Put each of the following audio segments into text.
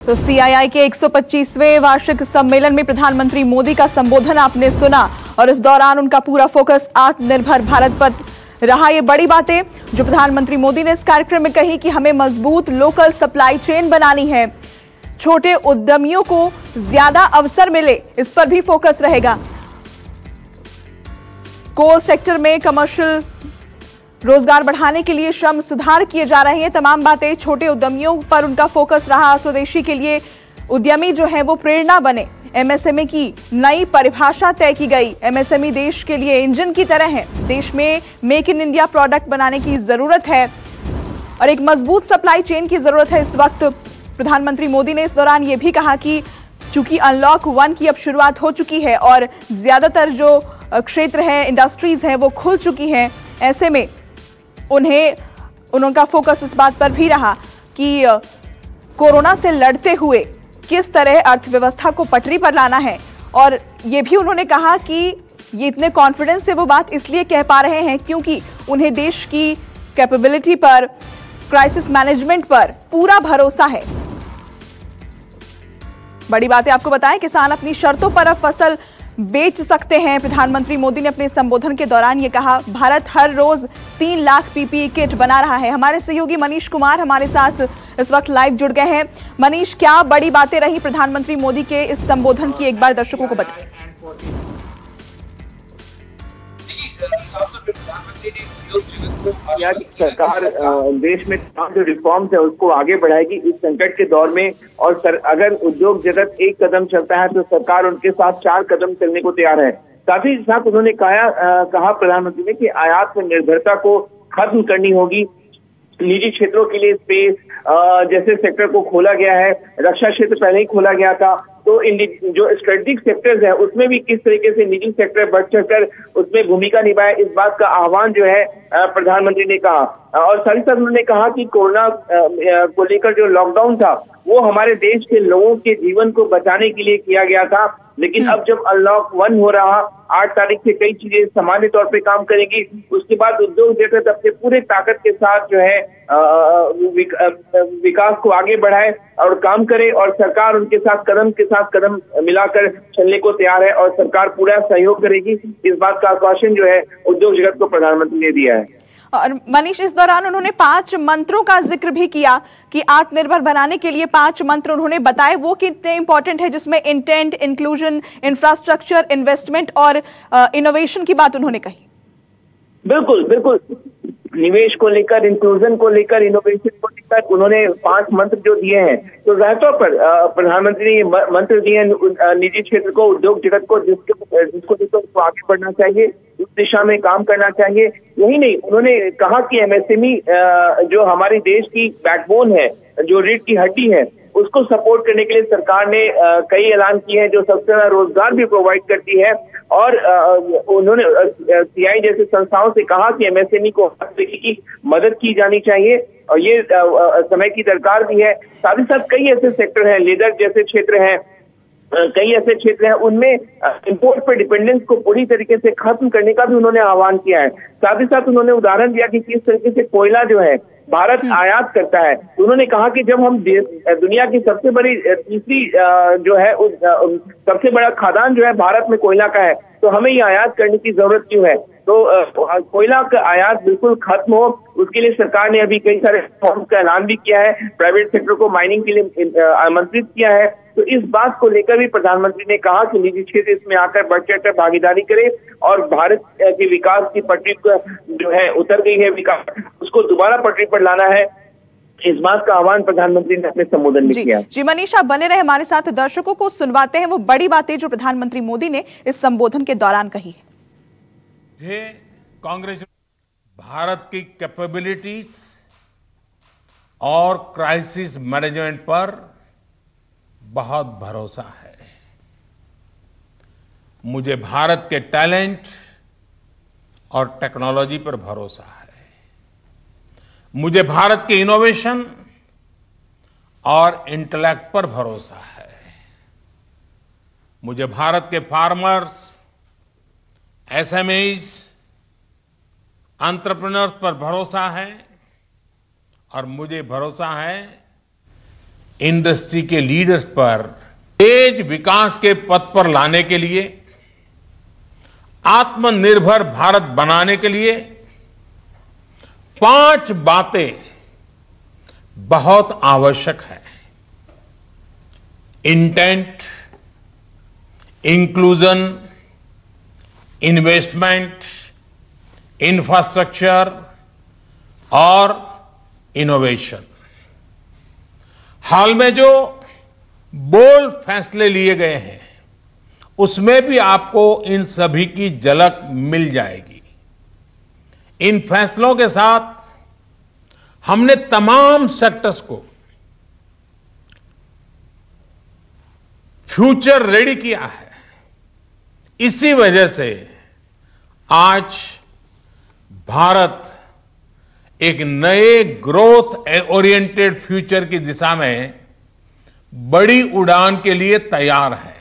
तो सीआईआई के 125वें वार्षिक सम्मेलन में प्रधानमंत्री मोदी का संबोधन आपने सुना और इस दौरान उनका पूरा फोकस आत्मनिर्भर भारत पर रहा। ये बड़ी बातें जो प्रधानमंत्री मोदी ने इस कार्यक्रम में कही कि हमें मजबूत लोकल सप्लाई चेन बनानी है, छोटे उद्यमियों को ज्यादा अवसर मिले, इस पर भी फोकस रहेगा। कोल सेक्टर में कमर्शियल रोजगार बढ़ाने के लिए श्रम सुधार किए जा रहे हैं। तमाम बातें, छोटे उद्यमियों पर उनका फोकस रहा। स्वदेशी के लिए उद्यमी जो है वो प्रेरणा बने। एमएसएमई की नई परिभाषा तय की गई। एमएसएमई देश के लिए इंजन की तरह है। देश में मेक इन इंडिया प्रोडक्ट बनाने की जरूरत है और एक मजबूत सप्लाई चेन की जरूरत है इस वक्त। प्रधानमंत्री मोदी ने इस दौरान ये भी कहा कि चूंकि अनलॉक 1 की अब शुरुआत हो चुकी है और ज्यादातर जो क्षेत्र है, इंडस्ट्रीज हैं, वो खुल चुकी हैं, ऐसे में उनका फोकस इस बात पर भी रहा कि कोरोना से लड़ते हुए किस तरह अर्थव्यवस्था को पटरी पर लाना है। और ये भी उन्होंने कहा कि ये इतने कॉन्फिडेंस से वो बात इसलिए कह पा रहे हैं क्योंकि उन्हें देश की कैपेबिलिटी पर, क्राइसिस मैनेजमेंट पर पूरा भरोसा है। बड़ी बातें आपको बताएं, किसान अपनी शर्तों पर अब फसल बेच सकते हैं। प्रधानमंत्री मोदी ने अपने संबोधन के दौरान ये कहा, भारत हर रोज 3 लाख पीपीई किट बना रहा है। हमारे सहयोगी मनीष कुमार हमारे साथ इस वक्त लाइव जुड़ गए हैं। मनीष, क्या बड़ी बातें रही प्रधानमंत्री मोदी के इस संबोधन की, एक बार दर्शकों को बताएं। सरकार देश में तमाम जो रिफॉर्म्स है उसको आगे बढ़ाएगी इस संकट के दौर में। और अगर उद्योग जगत एक कदम चलता है तो सरकार उनके साथ 4 कदम चलने को तैयार है। साथ ही साथ उन्होंने कहा प्रधानमंत्री ने कि आयात पर निर्भरता को खत्म करनी होगी। निजी क्षेत्रों के लिए स्पेस जैसे सेक्टर को खोला गया है, रक्षा क्षेत्र पहले ही खोला गया था, तो इन जो स्ट्रेटेजिक सेक्टर्स है उसमें भी किस तरीके से निजी सेक्टर बढ़ चढ़कर उसमें भूमिका निभाए, इस बात का आह्वान जो है प्रधानमंत्री ने कहा। और साथ ही साथ उन्होंने कहा कि कोरोना को लेकर जो लॉकडाउन था वो हमारे देश के लोगों के जीवन को बचाने के लिए किया गया था, लेकिन अब जब अनलॉक 1 हो रहा, 8 तारीख से कई चीजें सामान्य तौर पे काम करेगी, उसके बाद उद्योग जगत अपने पूरे ताकत के साथ जो है विकास को आगे बढ़ाए और काम करे। और सरकार उनके साथ कदम मिलाकर चलने को तैयार है और सरकार पूरा सहयोग करेगी, इस बात का आश्वासन जो है उद्योग जगत को प्रधानमंत्री ने दिया है। और मनीष, इस दौरान उन्होंने 5 मंत्रों का जिक्र भी किया कि आत्मनिर्भर बनाने के लिए 5 मंत्र उन्होंने बताए, वो कितने इंपॉर्टेंट है, जिसमें इंटेंट, इंक्लूजन, इंफ्रास्ट्रक्चर, इन्वेस्टमेंट और इनोवेशन की बात उन्होंने कही। बिल्कुल निवेश को लेकर, इंक्लूजन को लेकर, इनोवेशन को लेकर उन्होंने 5 मंत्र जो दिए हैं, तो जाहिर तौर पर प्रधानमंत्री ने ये मंत्र दिए हैं निजी क्षेत्र को, उद्योग जगत को, जिसको लेकर आगे बढ़ना चाहिए, उस दिशा में काम करना चाहिए। यही नहीं, उन्होंने कहा कि एमएसएमई जो हमारे देश की बैकबोन है, जो रीढ़ की हड्डी है, उसको सपोर्ट करने के लिए सरकार ने कई ऐलान किए हैं जो सबसे ज्यादा रोजगार भी प्रोवाइड करती है। और उन्होंने सीआई जैसे संस्थाओं से कहा कि एमएसएमई को हर तरीके की मदद की जानी चाहिए और ये समय की दरकार भी है। साथ ही साथ कई ऐसे सेक्टर हैं, लेदर जैसे क्षेत्र हैं, कई ऐसे क्षेत्र हैं, उनमें इंपोर्ट पर डिपेंडेंस को पूरी तरीके से खत्म करने का भी उन्होंने आह्वान किया है। साथ ही साथ उन्होंने उदाहरण दिया कि किस तरीके से कोयला जो है भारत आयात करता है। उन्होंने कहा कि जब हम दुनिया की सबसे बड़ी तीसरी जो है सबसे बड़ा खादान जो है भारत में कोयला का है, तो हमें ये आयात करने की जरूरत क्यों है। तो कोयला का आयात बिल्कुल खत्म हो, उसके लिए सरकार ने अभी कई सारे रिफॉर्म्स का ऐलान भी किया है, प्राइवेट सेक्टर को माइनिंग के लिए आमंत्रित किया है। तो इस बात को लेकर भी प्रधानमंत्री ने कहा कि निजी क्षेत्र इसमें आकर बढ़ चढ़कर भागीदारी करे और भारत के विकास की पटरी जो है उतर गई है विकास, उसको दोबारा पटरी पर लाना है, इस बात का आह्वान प्रधानमंत्री ने अपने संबोधन में किया। जी मनीष, आप बने रहे हमारे साथ, दर्शकों को सुनवाते हैं वो बड़ी बातें जो प्रधानमंत्री मोदी ने इस संबोधन के दौरान कही है। कांग्रेस भारत की कैपेबिलिटीज और क्राइसिस मैनेजमेंट पर बहुत भरोसा है। मुझे भारत के टैलेंट और टेक्नोलॉजी पर भरोसा है। मुझे भारत के इनोवेशन और इंटेलेक्ट पर भरोसा है। मुझे भारत के फार्मर्स, एसएमईज, एंटरप्रेन्योर्स पर भरोसा है और मुझे भरोसा है इंडस्ट्री के लीडर्स पर तेज विकास के पथ पर लाने के लिए, आत्मनिर्भर भारत बनाने के लिए 5 बातें बहुत आवश्यक है। इंटेंट, इंक्लूजन, इन्वेस्टमेंट, इंफ्रास्ट्रक्चर और इनोवेशन। हाल में जो बोल्ड फैसले लिए गए हैं उसमें भी आपको इन सभी की झलक मिल जाएगी। इन फैसलों के साथ हमने तमाम सेक्टर्स को फ्यूचर रेडी किया है। इसी वजह से आज भारत एक नए ग्रोथ ओरिएंटेड फ्यूचर की दिशा में बड़ी उड़ान के लिए तैयार है।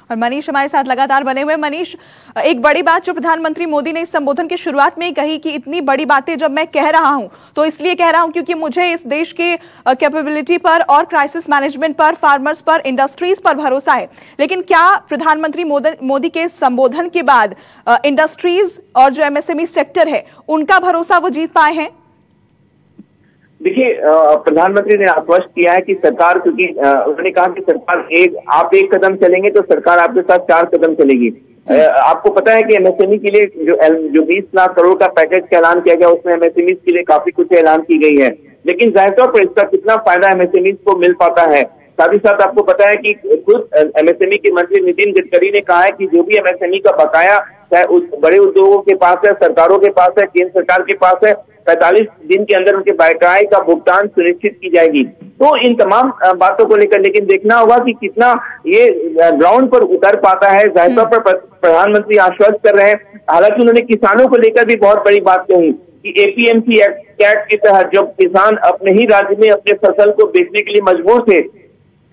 और मनीष हमारे साथ लगातार बने हुए। मनीष, एक बड़ी बात जो प्रधानमंत्री मोदी ने इस संबोधन की शुरुआत में ही कही कि इतनी बड़ी बातें जब मैं कह रहा हूं तो इसलिए कह रहा हूं क्योंकि मुझे इस देश के कैपेबिलिटी पर और क्राइसिस मैनेजमेंट पर, फार्मर्स पर, इंडस्ट्रीज पर भरोसा है। लेकिन क्या प्रधानमंत्री मोदी के संबोधन के बाद इंडस्ट्रीज और जो एमएसएमई सेक्टर है उनका भरोसा वो जीत पाए हैं? देखिए, प्रधानमंत्री ने आश्वस्त किया है कि सरकार, क्योंकि उन्होंने कहा कि सरकार आप एक कदम चलेंगे तो सरकार आपके साथ 4 कदम चलेगी। आपको पता है कि एमएसएमई के लिए जो 20 लाख करोड़ का पैकेज का ऐलान किया गया उसमें एमएसएमई के लिए काफी कुछ ऐलान की गई है, लेकिन जाहिर तौर पर इसका कितना फायदा एमएसएमई को मिल पाता है। साथ ही साथ आपको पता है कि खुद एमएसएमई के मंत्री नितिन गडकरी ने कहा है कि जो भी एमएसएमई का बकाया चाहे उस बड़े उद्योगों के पास है, सरकारों के पास है, केंद्र सरकार के पास है, 45 दिन के अंदर उनके बकाये का भुगतान सुनिश्चित की जाएगी। तो इन तमाम बातों को लेकर लेकिन देखना होगा कि कितना ये ग्राउंड पर उतर पाता है। जाहिर तौर पर प्रधानमंत्री आश्वस्त कर रहे हैं। हालांकि उन्होंने किसानों को लेकर भी बहुत बड़ी बात कही कि एपीएमसी एक्ट के तहत जब किसान अपने ही राज्य में अपने फसल को बेचने के लिए मजबूर थे,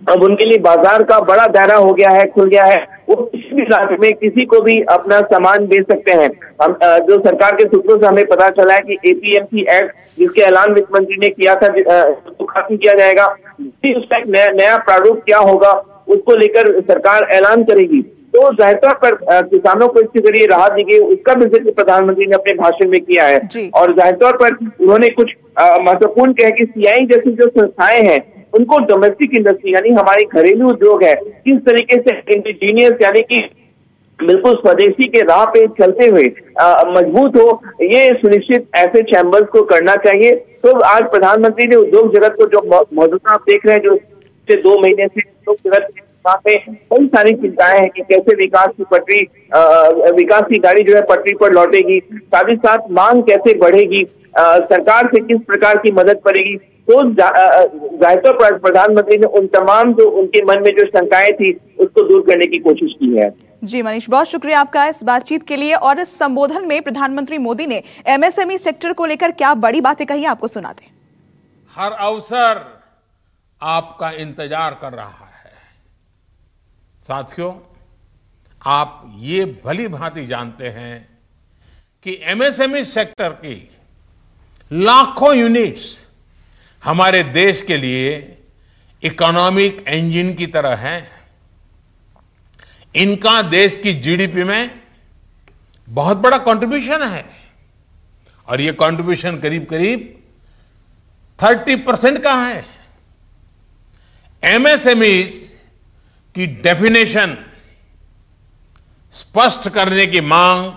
अब उनके लिए बाजार का बड़ा दायरा हो गया है, खुल गया है। वो किसी भी राज्य में किसी को भी अपना सामान बेच सकते हैं। हम जो सरकार के सूत्रों से हमें पता चला है कि एपीएमसी एक्ट जिसके ऐलान वित्त मंत्री ने किया था उसको खत्म किया जाएगा। उसका एक नया प्रारूप क्या होगा उसको लेकर सरकार ऐलान करेगी। तो जाहिर तौर पर किसानों को इसके जरिए राहत दी गई, उसका भी जिक्र प्रधानमंत्री ने अपने भाषण में किया है। और जाहिर तौर पर उन्होंने कुछ महत्वपूर्ण कहा कि सीआई जैसी जो संस्थाएं हैं उनको डोमेस्टिक इंडस्ट्री यानी हमारी घरेलू उद्योग है किस तरीके से इंडिजीनियस यानी कि बिल्कुल स्वदेशी के राह पे चलते हुए मजबूत हो, ये सुनिश्चित ऐसे चैम्बर्स को करना चाहिए। तो आज प्रधानमंत्री ने उद्योग जगत को जो मौजूदा आप देख रहे हैं, जो पिछले 2 महीने से उद्योग जगत में कई सारी चिंताएं हैं कि कैसे विकास की गाड़ी जो है पटरी पर लौटेगी, साथ ही साथ मांग कैसे बढ़ेगी, सरकार से किस प्रकार की मदद पड़ेगी। तो जाहिर तौर पर प्रधानमंत्री ने उन तमाम जो उनके मन में जो शंकाएं थी उसको दूर करने की कोशिश की है। जी मनीष, बहुत शुक्रिया आपका इस बातचीत के लिए। और इस संबोधन में प्रधानमंत्री मोदी ने एमएसएमई सेक्टर को लेकर क्या बड़ी बातें कही, आपको सुनाते हैं। हर अवसर आपका इंतजार कर रहा है। साथियों, आप ये भली भांति जानते हैं कि एमएसएमई सेक्टर की लाखों यूनिट्स हमारे देश के लिए इकोनॉमिक इंजन की तरह हैं। इनका देश की जीडीपी में बहुत बड़ा कंट्रीब्यूशन है और ये कंट्रीब्यूशन करीब करीब 30% का है। एमएसएमईज की डेफिनेशन स्पष्ट करने की मांग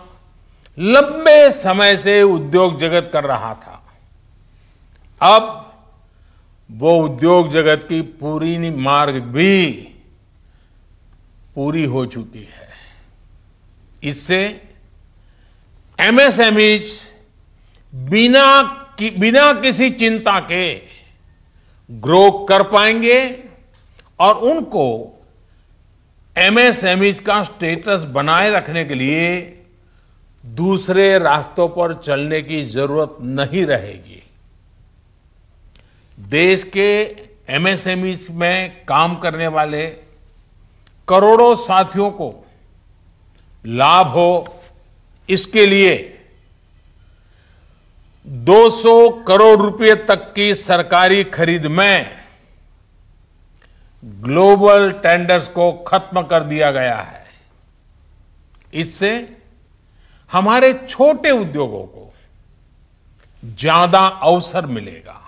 लंबे समय से उद्योग जगत कर रहा था। अब वो उद्योग जगत की पूरी मार्ग भी पूरी हो चुकी है। इससे एमएसएमईज बिना किसी चिंता के ग्रो कर पाएंगे और उनको एमएसएमईज का स्टेटस बनाए रखने के लिए दूसरे रास्तों पर चलने की जरूरत नहीं रहेगी। देश के एमएसएमईज में काम करने वाले करोड़ों साथियों को लाभ हो, इसके लिए 200 करोड़ रुपए तक की सरकारी खरीद में ग्लोबल टेंडर्स को खत्म कर दिया गया है। इससे हमारे छोटे उद्योगों को ज्यादा अवसर मिलेगा।